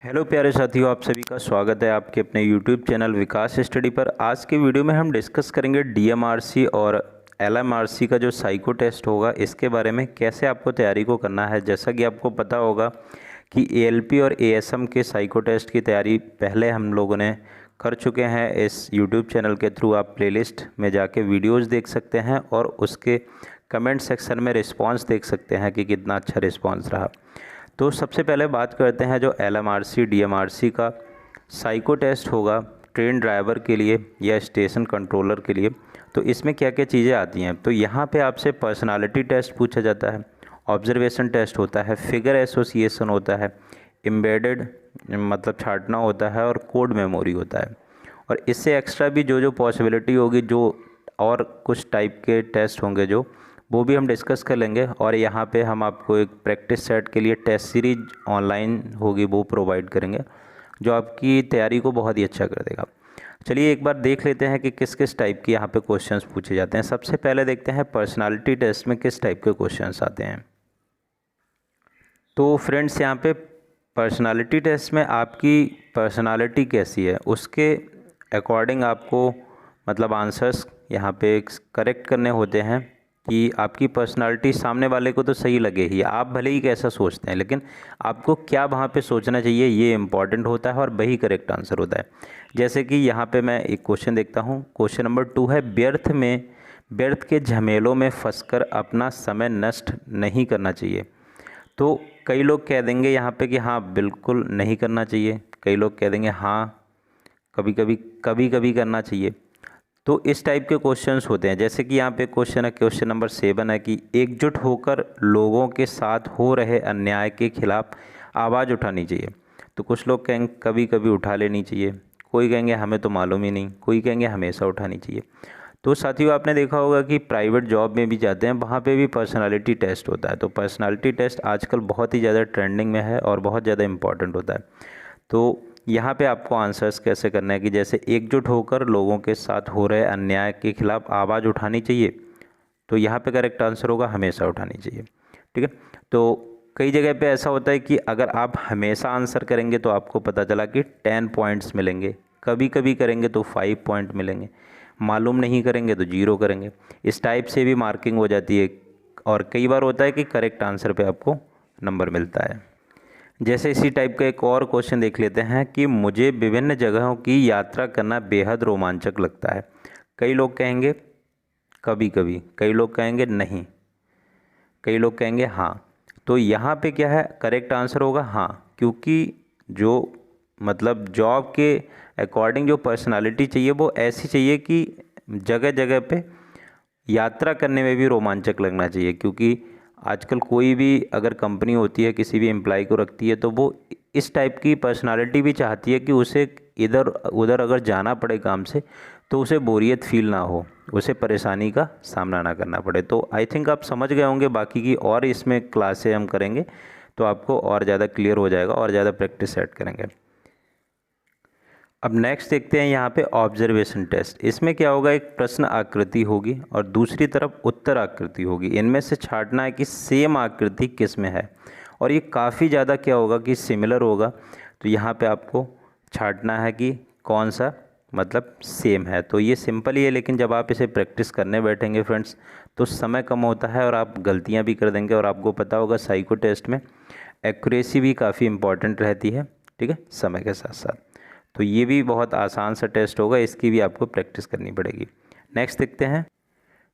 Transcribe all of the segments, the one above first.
Hello प्यारे साथियों, आप सभी का स्वागत है आपके अपने यूट्यूब चैनल विकास स्टडी पर। आज के वीडियो में हम डिस्कस करेंगे डीएमआरसी और एलएमआरसी का जो साइको टेस्ट होगा, इसके बारे में कैसे आपको तैयारी को करना है। जैसा कि आपको पता होगा कि एएलपी और एएसएम के साइको टेस्ट की तैयारी पहले हम लोगों ने कर चुके हैं। इस यूट्यूब चैनल के थ्रू आप प्लेलिस्ट में जाके वीडियोज़ देख सकते हैं और उसके कमेंट सेक्शन में रिस्पॉन्स देख सकते हैं कि कितना अच्छा रिस्पॉन्स रहा। तो सबसे पहले बात करते हैं जो एलएमआरसी डीएमआरसी का साइको टेस्ट होगा ट्रेन ड्राइवर के लिए या स्टेशन कंट्रोलर के लिए। तो इसमें क्या क्या चीज़ें आती हैं, तो यहाँ पे आपसे पर्सनालिटी टेस्ट पूछा जाता है, ऑब्जर्वेशन टेस्ट होता है, फिगर एसोसिएशन होता है, एम्बेडेड मतलब छांटना होता है और कोड मेमोरी होता है। और इससे एक्स्ट्रा भी जो जो पॉसिबिलिटी होगी, जो और कुछ टाइप के टेस्ट होंगे जो वो भी हम डिस्कस कर लेंगे। और यहाँ पे हम आपको एक प्रैक्टिस सेट के लिए टेस्ट सीरीज ऑनलाइन होगी वो प्रोवाइड करेंगे, जो आपकी तैयारी को बहुत ही अच्छा कर देगा। चलिए एक बार देख लेते हैं कि किस किस टाइप के यहाँ पे क्वेश्चंस पूछे जाते हैं। सबसे पहले देखते हैं पर्सनालिटी टेस्ट में किस टाइप के क्वेश्चंस आते हैं। तो फ्रेंड्स, यहाँ पे पर्सनालिटी टेस्ट में आपकी पर्सनालिटी कैसी है उसके अकॉर्डिंग आपको मतलब आंसर्स यहाँ पे करेक्ट करने होते हैं कि आपकी पर्सनालिटी सामने वाले को तो सही लगे ही, आप भले ही कैसा सोचते हैं, लेकिन आपको क्या वहाँ पे सोचना चाहिए ये इम्पॉर्टेंट होता है और वही करेक्ट आंसर होता है। जैसे कि यहाँ पे मैं एक क्वेश्चन देखता हूँ। क्वेश्चन नंबर 2 है, व्यर्थ के झमेलों में फंसकर अपना समय नष्ट नहीं करना चाहिए। तो कई लोग कह देंगे यहाँ पे कि हाँ बिल्कुल नहीं करना चाहिए, कई लोग कह देंगे हाँ कभी कभी करना चाहिए। तो इस टाइप के क्वेश्चंस होते हैं। जैसे कि यहाँ पे क्वेश्चन है, क्वेश्चन नंबर 7 है कि एकजुट होकर लोगों के साथ हो रहे अन्याय के खिलाफ आवाज़ उठानी चाहिए। तो कुछ लोग कहेंगे कभी कभी उठा लेनी चाहिए, कोई कहेंगे हमें तो मालूम ही नहीं, कोई कहेंगे हमेशा उठानी चाहिए। तो साथियों, आपने देखा होगा कि प्राइवेट जॉब में भी जाते हैं, वहाँ पे भी पर्सनालिटी टेस्ट होता है। तो पर्सनालिटी टेस्ट आजकल बहुत ही ज़्यादा ट्रेंडिंग में है और बहुत ज़्यादा इंपॉर्टेंट होता है। तो यहाँ पे आपको आंसर्स कैसे करना है कि जैसे एकजुट होकर लोगों के साथ हो रहे अन्याय के खिलाफ आवाज़ उठानी चाहिए, तो यहाँ पे करेक्ट आंसर होगा हमेशा उठानी चाहिए। ठीक है। तो कई जगह पे ऐसा होता है कि अगर आप हमेशा आंसर करेंगे तो आपको पता चला कि 10 पॉइंट्स मिलेंगे, कभी कभी करेंगे तो 5 पॉइंट मिलेंगे, मालूम नहीं करेंगे तो 0 करेंगे। इस टाइप से भी मार्किंग हो जाती है। और कई बार होता है कि करेक्ट आंसर पे आपको नंबर मिलता है। जैसे इसी टाइप का एक और क्वेश्चन देख लेते हैं कि मुझे विभिन्न जगहों की यात्रा करना बेहद रोमांचक लगता है। कई लोग कहेंगे कभी कभी, कई लोग कहेंगे नहीं, कई लोग कहेंगे हाँ। तो यहाँ पे क्या है, करेक्ट आंसर होगा हाँ, क्योंकि जो मतलब जॉब के अकॉर्डिंग जो पर्सनालिटी चाहिए वो ऐसी चाहिए कि जगह जगह पे यात्रा करने में भी रोमांचक लगना चाहिए। क्योंकि आजकल कोई भी अगर कंपनी होती है, किसी भी एम्प्लॉय को रखती है, तो वो इस टाइप की पर्सनालिटी भी चाहती है कि उसे इधर उधर अगर जाना पड़े काम से तो उसे बोरियत फील ना हो, उसे परेशानी का सामना ना करना पड़े। तो आई थिंक आप समझ गए होंगे। बाकी की और इसमें क्लासें हम करेंगे तो आपको और ज़्यादा क्लियर हो जाएगा और ज़्यादा प्रैक्टिस सेट करेंगे। अब नेक्स्ट देखते हैं यहाँ पे ऑब्जर्वेशन टेस्ट। इसमें क्या होगा, एक प्रश्न आकृति होगी और दूसरी तरफ उत्तर आकृति होगी। इनमें से छांटना है कि सेम आकृति किस में है, और ये काफ़ी ज़्यादा क्या होगा कि सिमिलर होगा। तो यहाँ पे आपको छांटना है कि कौन सा मतलब सेम है। तो ये सिंपल ही है, लेकिन जब आप इसे प्रैक्टिस करने बैठेंगे फ्रेंड्स तो समय कम होता है और आप गलतियाँ भी कर देंगे। और आपको पता होगा साइको टेस्ट में एक्यूरेसी भी काफ़ी इंपॉर्टेंट रहती है, ठीक है, समय के साथ साथ। तो ये भी बहुत आसान सा टेस्ट होगा, इसकी भी आपको प्रैक्टिस करनी पड़ेगी। नेक्स्ट देखते हैं।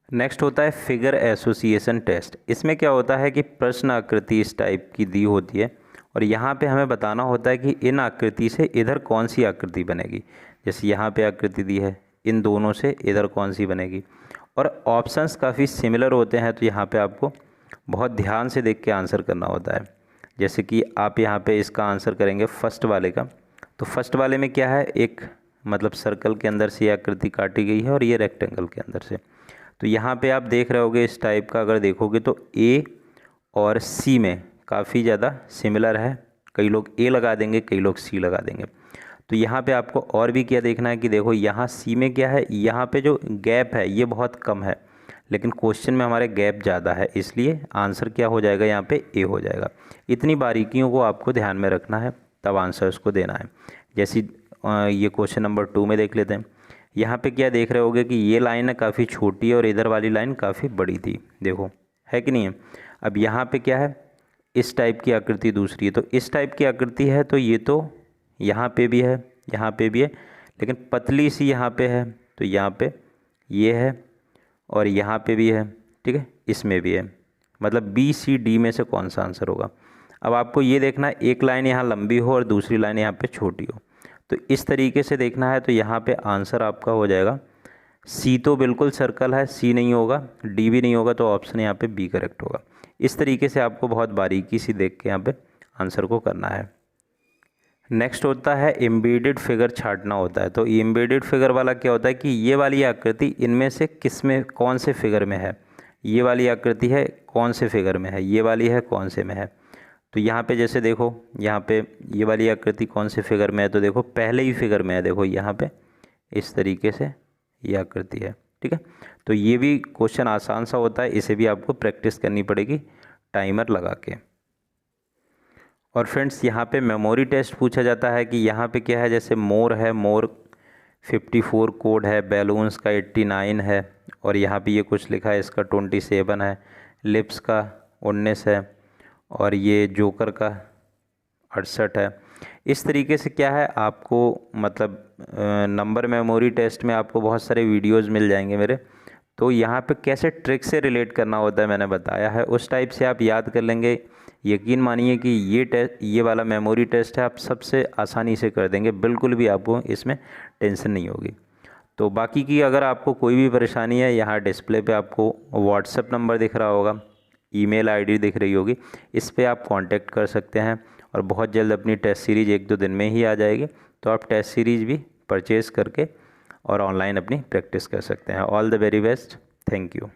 नेक्स्ट होता है फिगर एसोसिएशन टेस्ट। इसमें क्या होता है कि प्रश्न आकृति इस टाइप की दी होती है और यहाँ पे हमें बताना होता है कि इन आकृति से इधर कौन सी आकृति बनेगी। जैसे यहाँ पे आकृति दी है, इन दोनों से इधर कौन सी बनेगी। और ऑप्शंस काफ़ी सिमिलर होते हैं, तो यहाँ पे आपको बहुत ध्यान से देख के आंसर करना होता है। जैसे कि आप यहाँ पे इसका आंसर करेंगे फर्स्ट वाले का, तो फर्स्ट वाले में क्या है, एक मतलब सर्कल के अंदर से आकृति काटी गई है और ये रेक्टेंगल के अंदर से। तो यहाँ पे आप देख रहे होगे इस टाइप का, अगर देखोगे तो ए और सी में काफ़ी ज़्यादा सिमिलर है। कई लोग ए लगा देंगे, कई लोग सी लगा देंगे। तो यहाँ पे आपको और भी क्या देखना है कि देखो यहाँ सी में क्या है, यहाँ पे जो गैप है ये बहुत कम है, लेकिन क्वेश्चन में हमारे गैप ज़्यादा है, इसलिए आंसर क्या हो जाएगा, यहाँ पे ए हो जाएगा। इतनी बारीकियों को आपको ध्यान में रखना है। तब आंसर उसको देना है। जैसे ये क्वेश्चन नंबर 2 में देख लेते हैं। यहाँ पे क्या देख रहे होगे कि ये लाइन है काफ़ी छोटी है और इधर वाली लाइन काफ़ी बड़ी थी, देखो है कि नहीं है। अब यहाँ पे क्या है, इस टाइप की आकृति दूसरी है, तो इस टाइप की आकृति है तो ये तो यहाँ पे भी है, यहाँ पे भी है, लेकिन पतली सी यहाँ पे है, तो यहाँ पे ये है और यहाँ पे भी है, ठीक है, इसमें भी है। मतलब BCD में से कौन सा आंसर होगा। अब आपको ये देखना है एक लाइन यहाँ लंबी हो और दूसरी लाइन यहाँ पे छोटी हो, तो इस तरीके से देखना है। तो यहाँ पे आंसर आपका हो जाएगा C, तो बिल्कुल सर्कल है, C नहीं होगा, D भी नहीं होगा, तो ऑप्शन यहाँ पे B करेक्ट होगा। इस तरीके से आपको बहुत बारीकी सी देख के यहाँ पे आंसर को करना है। नेक्स्ट होता है एम्बेडेड फिगर छांटना होता है। तो एम्बेडेड फिगर वाला क्या होता है कि ये वाली आकृति इनमें से किस में कौन से फिगर में है, ये वाली आकृति है कौन से फिगर में है, ये वाली है कौन से में है। तो यहाँ पे जैसे देखो, यहाँ पे ये वाली आकृति कौन से फिगर में है, तो देखो पहले ही फिगर में है, देखो यहाँ पे इस तरीके से ये आकृति है, ठीक है। तो ये भी क्वेश्चन आसान सा होता है, इसे भी आपको प्रैक्टिस करनी पड़ेगी टाइमर लगा के। और फ्रेंड्स यहाँ पे मेमोरी टेस्ट पूछा जाता है कि यहाँ पे क्या है, जैसे मोर है, मोर 54 कोड है, बैलून्स का 89 है, और यहाँ पे ये कुछ लिखा है इसका 27 है, लिप्स का 19 है, और ये जोकर का 68 है। इस तरीके से क्या है आपको मतलब नंबर मेमोरी टेस्ट में आपको बहुत सारे वीडियोस मिल जाएंगे मेरे। तो यहाँ पे कैसे ट्रिक से रिलेट करना होता है मैंने बताया है, उस टाइप से आप याद कर लेंगे। यकीन मानिए कि ये वाला मेमोरी टेस्ट है, आप सबसे आसानी से कर देंगे, बिल्कुल भी आपको इसमें टेंशन नहीं होगी। तो बाकी की अगर आपको कोई भी परेशानी है, यहाँ डिस्प्ले पे आपको व्हाट्सएप नंबर दिख रहा होगा, ईमेल आईडी दिख रही होगी, इस पे आप कांटेक्ट कर सकते हैं। और बहुत जल्द अपनी टेस्ट सीरीज़ 1-2 दिन में ही आ जाएगी, तो आप टेस्ट सीरीज़ भी परचेज़ करके और ऑनलाइन अपनी प्रैक्टिस कर सकते हैं। All the very best, thank you.